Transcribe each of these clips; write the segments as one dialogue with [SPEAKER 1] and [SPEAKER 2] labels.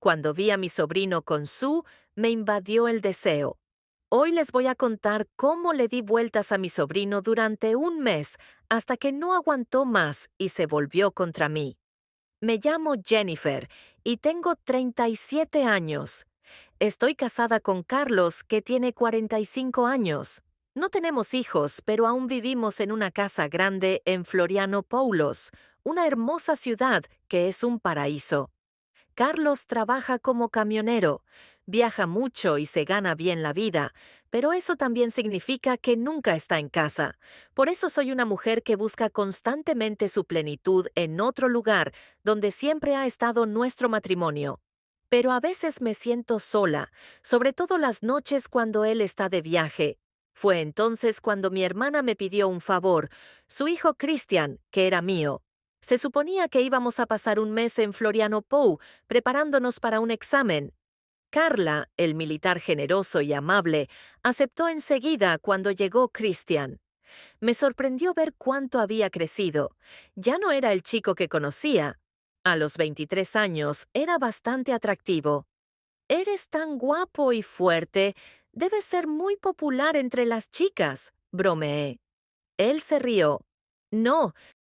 [SPEAKER 1] Cuando vi a mi sobrino con Sue, me invadió el deseo. Hoy les voy a contar cómo le di vueltas a mi sobrino durante un mes hasta que no aguantó más y se volvió contra mí. Me llamo Jennifer y tengo 37 años. Estoy casada con Carlos, que tiene 45 años. No tenemos hijos, pero aún vivimos en una casa grande en Florianópolis, una hermosa ciudad que es un paraíso. Carlos trabaja como camionero, viaja mucho y se gana bien la vida, pero eso también significa que nunca está en casa. Por eso soy una mujer que busca constantemente su plenitud en otro lugar donde siempre ha estado nuestro matrimonio. Pero a veces me siento sola, sobre todo las noches cuando él está de viaje. Fue entonces cuando mi hermana me pidió un favor, su hijo Christian, que era mío. Se suponía que íbamos a pasar un mes en Florianópolis preparándonos para un examen. Carla, el militar generoso y amable, aceptó enseguida cuando llegó Christian. Me sorprendió ver cuánto había crecido. Ya no era el chico que conocía. A los 23 años era bastante atractivo. Eres tan guapo y fuerte. Debes ser muy popular entre las chicas, bromeé. Él se rió. No,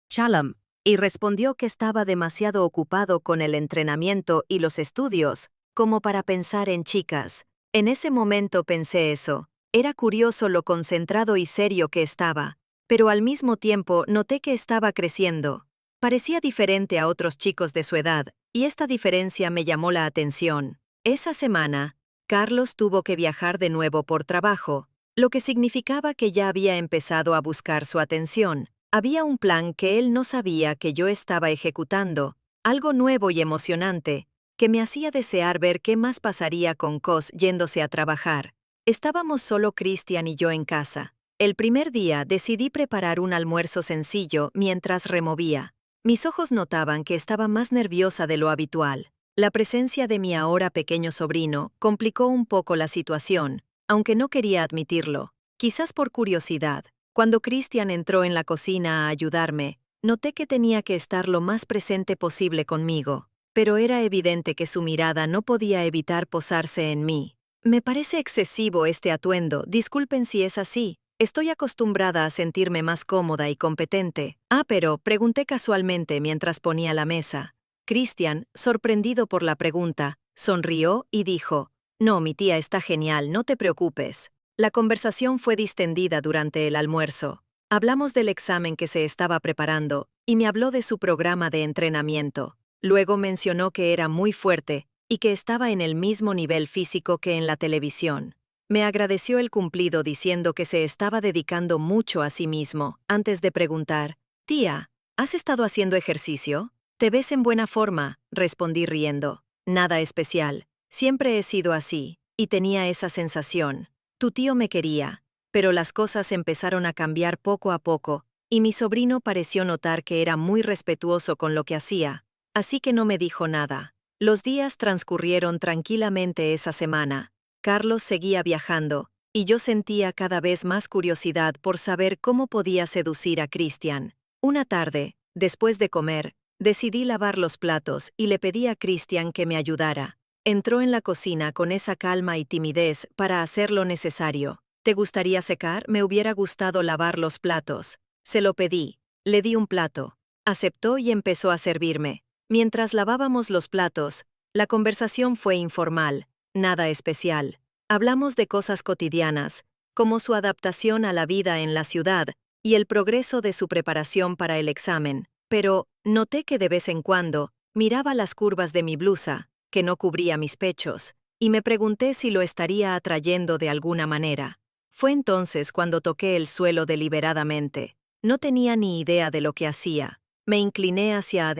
[SPEAKER 2] Shalom, y respondió que estaba demasiado ocupado con el entrenamiento y los estudios como para pensar en chicas. En ese momento pensé eso. Era curioso lo concentrado y serio que estaba, pero al mismo tiempo noté que estaba creciendo. Parecía diferente a otros chicos de su edad, y esta diferencia me llamó la atención. Esa semana, Carlos tuvo que viajar de nuevo por trabajo, lo que significaba que ya había empezado a buscar su atención. Había un plan que él no sabía que yo estaba ejecutando, algo nuevo y emocionante, que me hacía desear ver qué más pasaría con Cos yéndose a trabajar. Estábamos solo Christian y yo en casa. El primer día decidí preparar un almuerzo sencillo mientras removía. Mis ojos notaban que estaba más nerviosa de lo habitual. La presencia de mi ahora pequeño sobrino complicó un poco la situación, aunque no quería admitirlo, quizás por curiosidad. Cuando Christian entró en la cocina a ayudarme, noté que tenía que estar lo más presente posible conmigo, pero era evidente que su mirada no podía evitar posarse en mí. Me parece excesivo este atuendo, disculpen si es así. Estoy acostumbrada a sentirme más cómoda y competente. Pero, pregunté casualmente mientras ponía la mesa. Christian, sorprendido por la pregunta, sonrió y dijo, «No, mi tía está genial, no te preocupes». La conversación fue distendida durante el almuerzo. Hablamos del examen que se estaba preparando, y me habló de su programa de entrenamiento. Luego mencionó que era muy fuerte y que estaba en el mismo nivel físico que en la televisión. Me agradeció el cumplido diciendo que se estaba dedicando mucho a sí mismo, antes de preguntar, «Tía, ¿has estado haciendo ejercicio? Te ves en buena forma», respondí riendo. «Nada especial. Siempre he sido así, y tenía esa sensación. Tu tío me quería, pero las cosas empezaron a cambiar poco a poco, y mi sobrino pareció notar que era muy respetuoso con lo que hacía, así que no me dijo nada. Los días transcurrieron tranquilamente esa semana. Carlos seguía viajando, y yo sentía cada vez más curiosidad por saber cómo podía seducir a Christian. Una tarde, después de comer, decidí lavar los platos y le pedí a Christian que me ayudara. Entró en la cocina con esa calma y timidez para hacer lo necesario. ¿Te gustaría secar? Me hubiera gustado lavar los platos. Se lo pedí. Le di un plato. Aceptó y empezó a servirme. Mientras lavábamos los platos, la conversación fue informal, nada especial. Hablamos de cosas cotidianas, como su adaptación a la vida en la ciudad y el progreso de su preparación para el examen, pero noté que de vez en cuando miraba las curvas de mi blusa, que no cubría mis pechos, y me pregunté si lo estaría atrayendo de alguna manera. Fue entonces cuando toqué el suelo deliberadamente. No tenía ni idea de lo que hacía. Me incliné hacia adelante.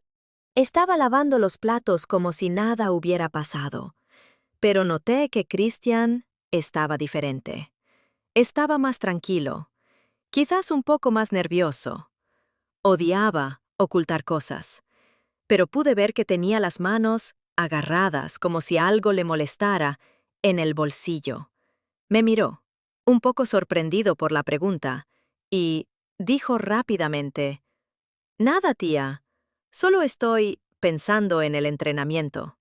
[SPEAKER 2] Estaba lavando los platos como si nada hubiera pasado, pero noté que Christian estaba diferente. Estaba más tranquilo, quizás un poco más nervioso. Odiaba ocultar cosas, pero pude ver que tenía las manos agarradas como si algo le molestara en el bolsillo. Me miró, un poco sorprendido por la pregunta, y dijo rápidamente, «Nada, tía, solo estoy pensando en el entrenamiento».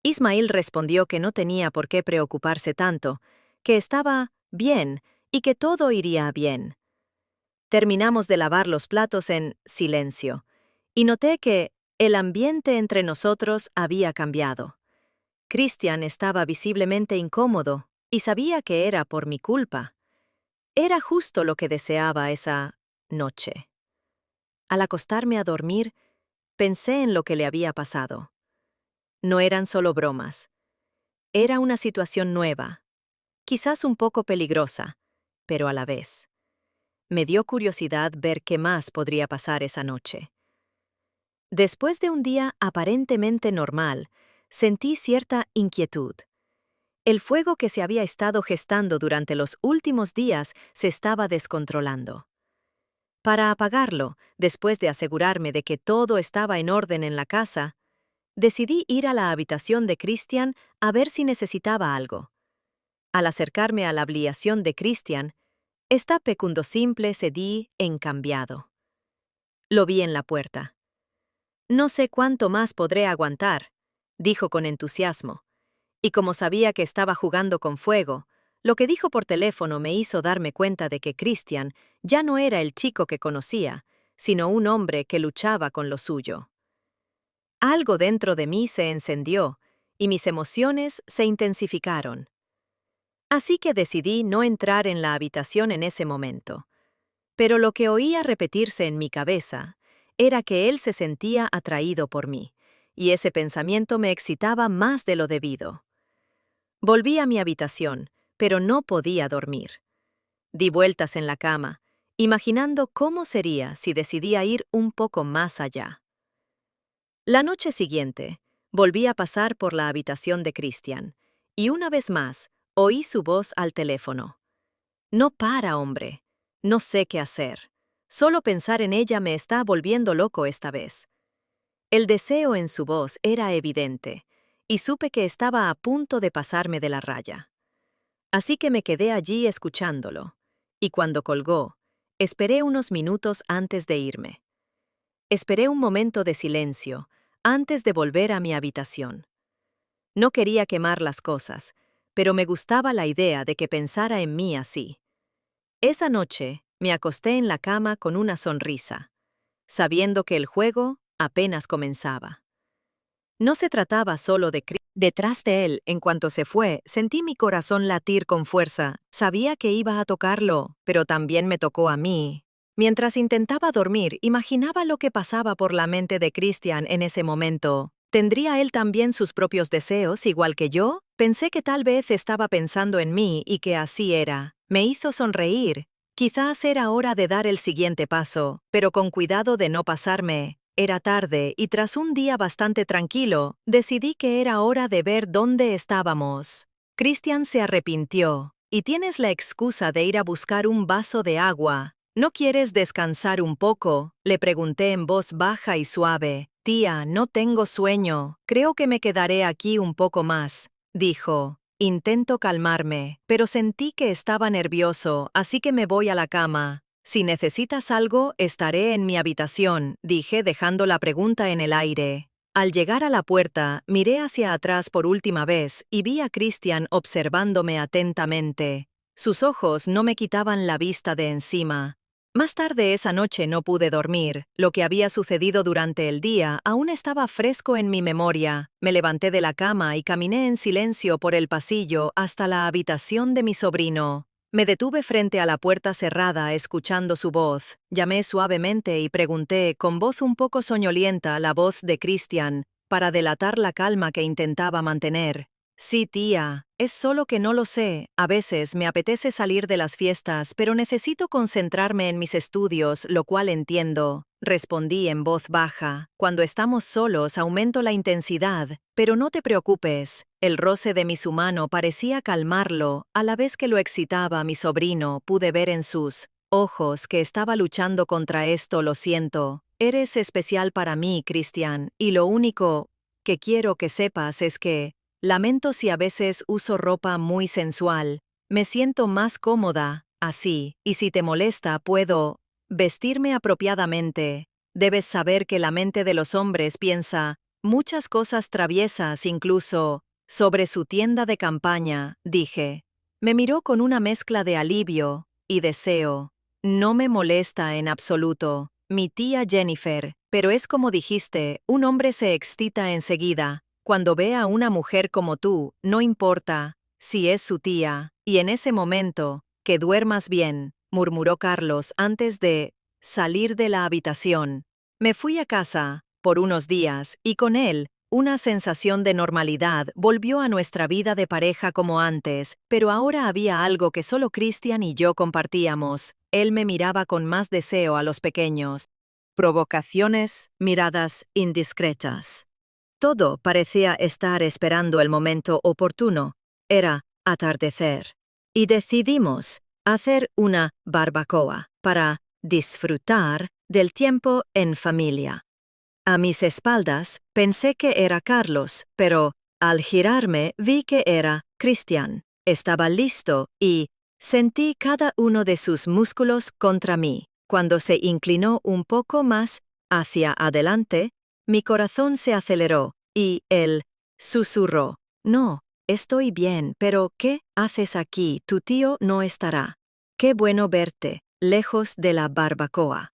[SPEAKER 2] Ismael respondió que no tenía por qué preocuparse tanto, que estaba bien y que todo iría bien. Terminamos de lavar los platos en silencio, y noté que el ambiente entre nosotros había cambiado. Christian estaba visiblemente incómodo, y sabía que era por mi culpa. Era justo lo que deseaba esa noche. Al acostarme a dormir, pensé en lo que le había pasado. No eran solo bromas. Era una situación nueva, quizás un poco peligrosa, pero a la vez. Me dio curiosidad ver qué más podría pasar esa noche. Después de un día aparentemente normal, sentí cierta inquietud. El fuego que se había estado gestando durante los últimos días se estaba descontrolando. Para apagarlo, después de asegurarme de que todo estaba en orden en la casa, decidí ir a la habitación de Christian a ver si necesitaba algo. Al acercarme a la habitación de Christian, esta pecundo simple se di en cambiado. Lo vi en la puerta. «No sé cuánto más podré aguantar», dijo con entusiasmo. Y como sabía que estaba jugando con fuego, lo que dijo por teléfono me hizo darme cuenta de que Christian ya no era el chico que conocía, sino un hombre que luchaba con lo suyo. Algo dentro de mí se encendió, y mis emociones se intensificaron. Así que decidí no entrar en la habitación en ese momento. Pero lo que oía repetirse en mi cabeza era que él se sentía atraído por mí, y ese pensamiento me excitaba más de lo debido. Volví a mi habitación, pero no podía dormir. Di vueltas en la cama, imaginando cómo sería si decidía ir un poco más allá. La noche siguiente, volví a pasar por la habitación de Christian, y una vez más, oí su voz al teléfono. «No para, hombre. No sé qué hacer. Solo pensar en ella me está volviendo loco esta vez». El deseo en su voz era evidente, y supe que estaba a punto de pasarme de la raya. Así que me quedé allí escuchándolo, y cuando colgó, esperé unos minutos antes de irme. Esperé un momento de silencio antes de volver a mi habitación. No quería quemar las cosas, pero me gustaba la idea de que pensara en mí así. Esa noche me acosté en la cama con una sonrisa, sabiendo que el juego apenas comenzaba. No se trataba solo de Chris. Detrás de él, en cuanto se fue, sentí mi corazón latir con fuerza. Sabía que iba a tocarlo, pero también me tocó a mí. Mientras intentaba dormir, imaginaba lo que pasaba por la mente de Christian en ese momento. ¿Tendría él también sus propios deseos igual que yo? Pensé que tal vez estaba pensando en mí y que así era. Me hizo sonreír. Quizás era hora de dar el siguiente paso, pero con cuidado de no pasarme. Era tarde y tras un día bastante tranquilo, decidí que era hora de ver dónde estábamos. Christian se arrepintió. «Y tienes la excusa de ir a buscar un vaso de agua. ¿No quieres descansar un poco?», le pregunté en voz baja y suave. «Tía, no tengo sueño. Creo que me quedaré aquí un poco más», dijo. Intento calmarme, pero sentí que estaba nervioso, así que me voy a la cama. «Si necesitas algo, estaré en mi habitación», dije dejando la pregunta en el aire. Al llegar a la puerta, miré hacia atrás por última vez y vi a Christian observándome atentamente. Sus ojos no me quitaban la vista de encima. Más tarde esa noche no pude dormir. Lo que había sucedido durante el día aún estaba fresco en mi memoria. Me levanté de la cama y caminé en silencio por el pasillo hasta la habitación de mi sobrino. Me detuve frente a la puerta cerrada escuchando su voz. Llamé suavemente y pregunté con voz un poco soñolienta la voz de Christian, para delatar la calma que intentaba mantener. «Sí, tía, es solo que no lo sé. A veces me apetece salir de las fiestas, pero necesito concentrarme en mis estudios, lo cual entiendo», respondí en voz baja. «Cuando estamos solos aumento la intensidad, pero no te preocupes». El roce de mi mano parecía calmarlo, a la vez que lo excitaba a mi sobrino. Pude ver en sus ojos que estaba luchando contra esto. «Lo siento. Eres especial para mí, Christian, y lo único que quiero que sepas es que lamento si a veces uso ropa muy sensual. Me siento más cómoda así, y si te molesta puedo vestirme apropiadamente. Debes saber que la mente de los hombres piensa Muchas cosas traviesas, incluso sobre su tienda de campaña, dije. Me miró con una mezcla de alivio y deseo. No me molesta en absoluto, mi tía Jennifer, pero es como dijiste, un hombre se excita enseguida. Cuando ve a una mujer como tú, no importa si es su tía, y en ese momento, que duermas bien, murmuró Carlos antes de salir de la habitación. Me fui a casa, por unos días, y con él, una sensación de normalidad volvió a nuestra vida de pareja como antes, pero ahora había algo que solo Christian y yo compartíamos. Él me miraba con más deseo a los pequeños. Provocaciones, miradas indiscretas. Todo parecía estar esperando el momento oportuno. Era atardecer. Y decidimos hacer una barbacoa para disfrutar del tiempo en familia. A mis espaldas pensé que era Carlos, pero al girarme vi que era Christian. Estaba listo y sentí cada uno de sus músculos contra mí. Cuando se inclinó un poco más hacia adelante, mi corazón se aceleró y él susurró: «No, estoy bien, pero ¿qué haces aquí? Tu tío no estará. Qué bueno verte, lejos de la barbacoa».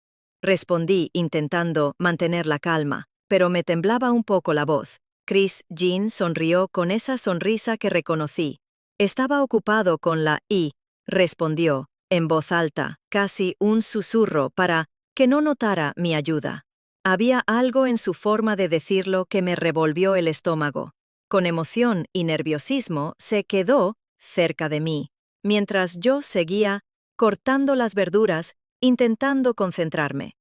[SPEAKER 2] Respondí intentando mantener la calma, pero me temblaba un poco la voz. Chris Jean sonrió con esa sonrisa que reconocí. Estaba ocupado con la I, respondió, en voz alta, casi un susurro para que no notara mi ayuda. Había algo en su forma de decirlo que me revolvió el estómago. Con emoción y nerviosismo se quedó cerca de mí, mientras yo seguía cortando las verduras, intentando concentrarme.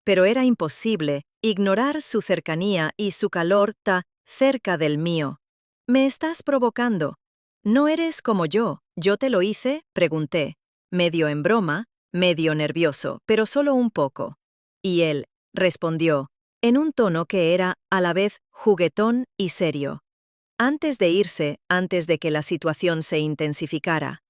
[SPEAKER 2] Pero era imposible ignorar su cercanía y su calor tan cerca del mío. «Me estás provocando. ¿No eres como yo te lo hice?», pregunté, medio en broma, medio nervioso, pero solo un poco. Y él respondió, en un tono que era a la vez juguetón y serio. Antes de irse, antes de que la situación se intensificara,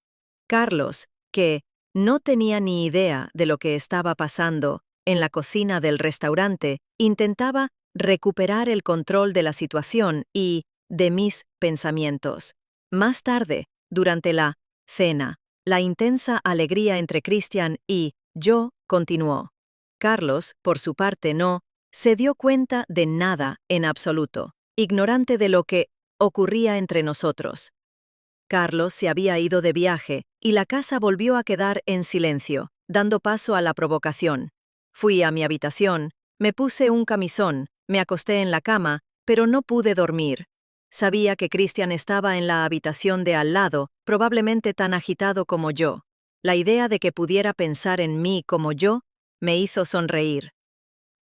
[SPEAKER 2] Carlos, que no tenía ni idea de lo que estaba pasando en la cocina del restaurante, intentaba recuperar el control de la situación y de mis pensamientos. Más tarde, durante la cena, la intensa alegría entre Christian y yo continuó. Carlos, por su parte, no se dio cuenta de nada en absoluto, ignorante de lo que ocurría entre nosotros. Carlos se había ido de viaje y la casa volvió a quedar en silencio, dando paso a la provocación. Fui a mi habitación, me puse un camisón, me acosté en la cama, pero no pude dormir. Sabía que Christian estaba en la habitación de al lado, probablemente tan agitado como yo. La idea de que pudiera pensar en mí como yo me hizo sonreír.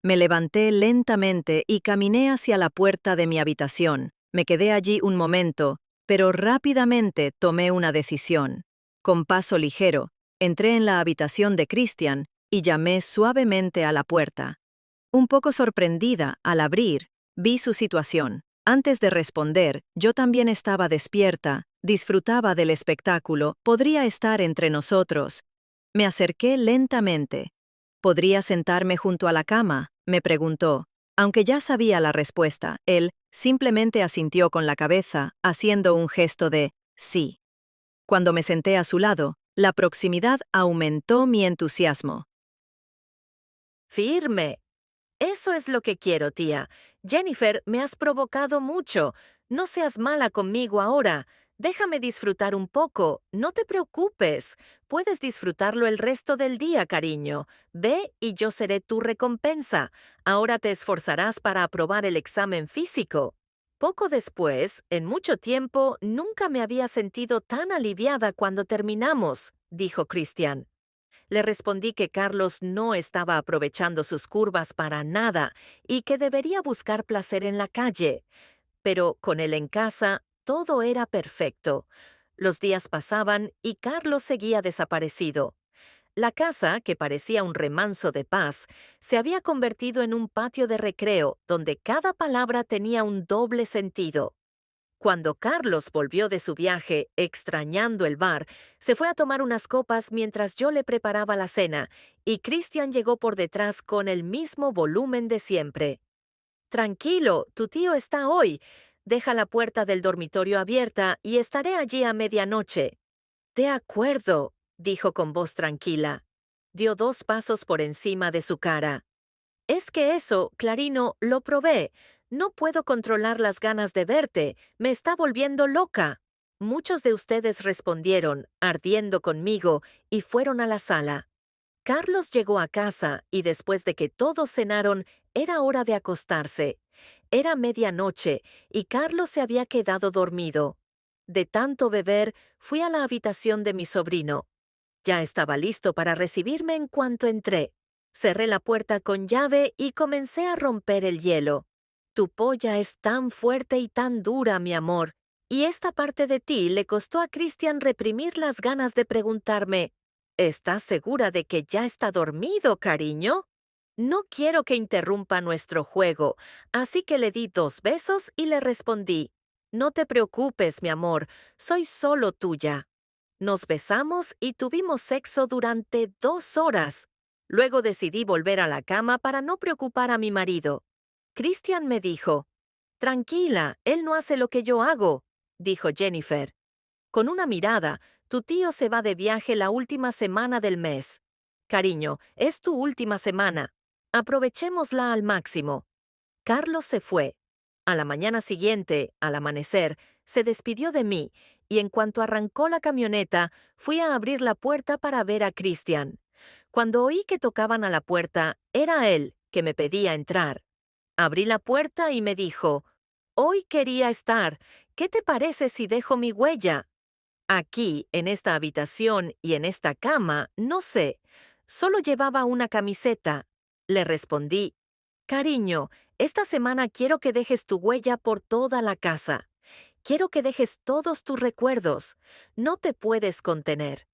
[SPEAKER 2] Me levanté lentamente y caminé hacia la puerta de mi habitación. Me quedé allí un momento, pero rápidamente tomé una decisión. Con paso ligero, entré en la habitación de Christian y llamé suavemente a la puerta. Un poco sorprendida al abrir, vi su situación. Antes de responder, yo también estaba despierta, disfrutaba del espectáculo, podría estar entre nosotros. Me acerqué lentamente. ¿Podría sentarme junto a la cama?, me preguntó. Aunque ya sabía la respuesta, él simplemente asintió con la cabeza, haciendo un gesto de sí. Cuando me senté a su lado, la proximidad aumentó mi entusiasmo.
[SPEAKER 1] Firme. Eso es lo que quiero, tía. Jennifer, me has provocado mucho. No seas mala conmigo ahora. Déjame disfrutar un poco. No te preocupes. Puedes disfrutarlo el resto del día, cariño. Ve y yo seré tu recompensa. Ahora te esforzarás para aprobar el examen físico. Poco después, en mucho tiempo, nunca me había sentido tan aliviada cuando terminamos, dijo Christian. Le respondí que Carlos no estaba aprovechando sus curvas para nada y que debería buscar placer en la calle. Pero con él en casa, todo era perfecto. Los días pasaban y Carlos seguía desaparecido. La casa, que parecía un remanso de paz, se había convertido en un patio de recreo donde cada palabra tenía un doble sentido. Cuando Carlos volvió de su viaje, extrañando el bar, se fue a tomar unas copas mientras yo le preparaba la cena, y Christian llegó por detrás con el mismo volumen de siempre. Tranquilo, tu tío está hoy. Deja la puerta del dormitorio abierta y estaré allí a medianoche. De acuerdo, dijo con voz tranquila. Dio 2 pasos por encima de su cara. Es que eso, Clarino, lo probé. No puedo controlar las ganas de verte. Me está volviendo loca. Muchos de ustedes respondieron, ardiendo conmigo, y fueron a la sala. Carlos llegó a casa y después de que todos cenaron, era hora de acostarse. Era medianoche y Carlos se había quedado dormido. De tanto beber, fui a la habitación de mi sobrino. Ya estaba listo para recibirme en cuanto entré. Cerré la puerta con llave y comencé a romper el hielo. Tu polla es tan fuerte y tan dura, mi amor. Y esta parte de ti le costó a Christian reprimir las ganas de preguntarme, ¿estás segura de que ya está dormido, cariño? No quiero que interrumpa nuestro juego, así que le di 2 besos y le respondí, no te preocupes, mi amor, soy solo tuya. Nos besamos y tuvimos sexo durante 2 horas. Luego decidí volver a la cama para no preocupar a mi marido. Christian me dijo, tranquila, él no hace lo que yo hago, dijo Jennifer. Con una mirada, tu tío se va de viaje la última semana del mes. Cariño, es tu última semana. Aprovechémosla al máximo. Carlos se fue. A la mañana siguiente, al amanecer, se despidió de mí y en cuanto arrancó la camioneta, fui a abrir la puerta para ver a Christian. Cuando oí que tocaban a la puerta, era él, que me pedía entrar. Abrí la puerta y me dijo, hoy quería estar. ¿Qué te parece si dejo mi huella? Aquí, en esta habitación y en esta cama, no sé. Solo llevaba una camiseta. Le respondí, cariño, esta semana quiero que dejes tu huella por toda la casa. Quiero que dejes todos tus recuerdos. No te puedes contener.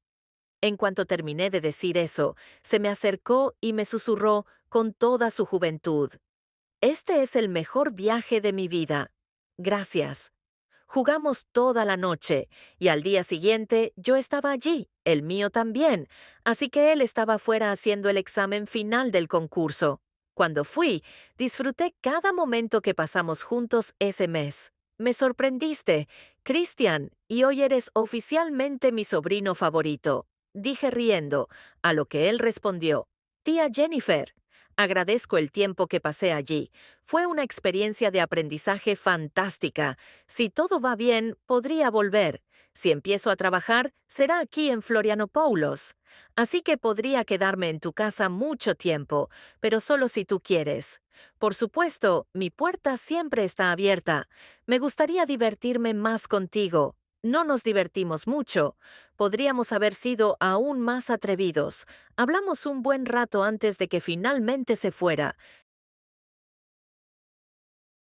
[SPEAKER 1] En cuanto terminé de decir eso, se me acercó y me susurró con toda su juventud. Este es el mejor viaje de mi vida. Gracias. Jugamos toda la noche, y al día siguiente yo estaba allí, el mío también, así que él estaba fuera haciendo el examen final del concurso. Cuando fui, disfruté cada momento que pasamos juntos ese mes. Me sorprendiste, Christian, y hoy eres oficialmente mi sobrino favorito, dije riendo, a lo que él respondió, tía Jennifer. Agradezco el tiempo que pasé allí. Fue una experiencia de aprendizaje fantástica. Si todo va bien, podría volver. Si empiezo a trabajar, será aquí en Florianópolis. Así que podría quedarme en tu casa mucho tiempo, pero solo si tú quieres. Por supuesto, mi puerta siempre está abierta. Me gustaría divertirme más contigo. No nos divertimos mucho. Podríamos haber sido aún más atrevidos. Hablamos un buen rato antes de que finalmente se fuera.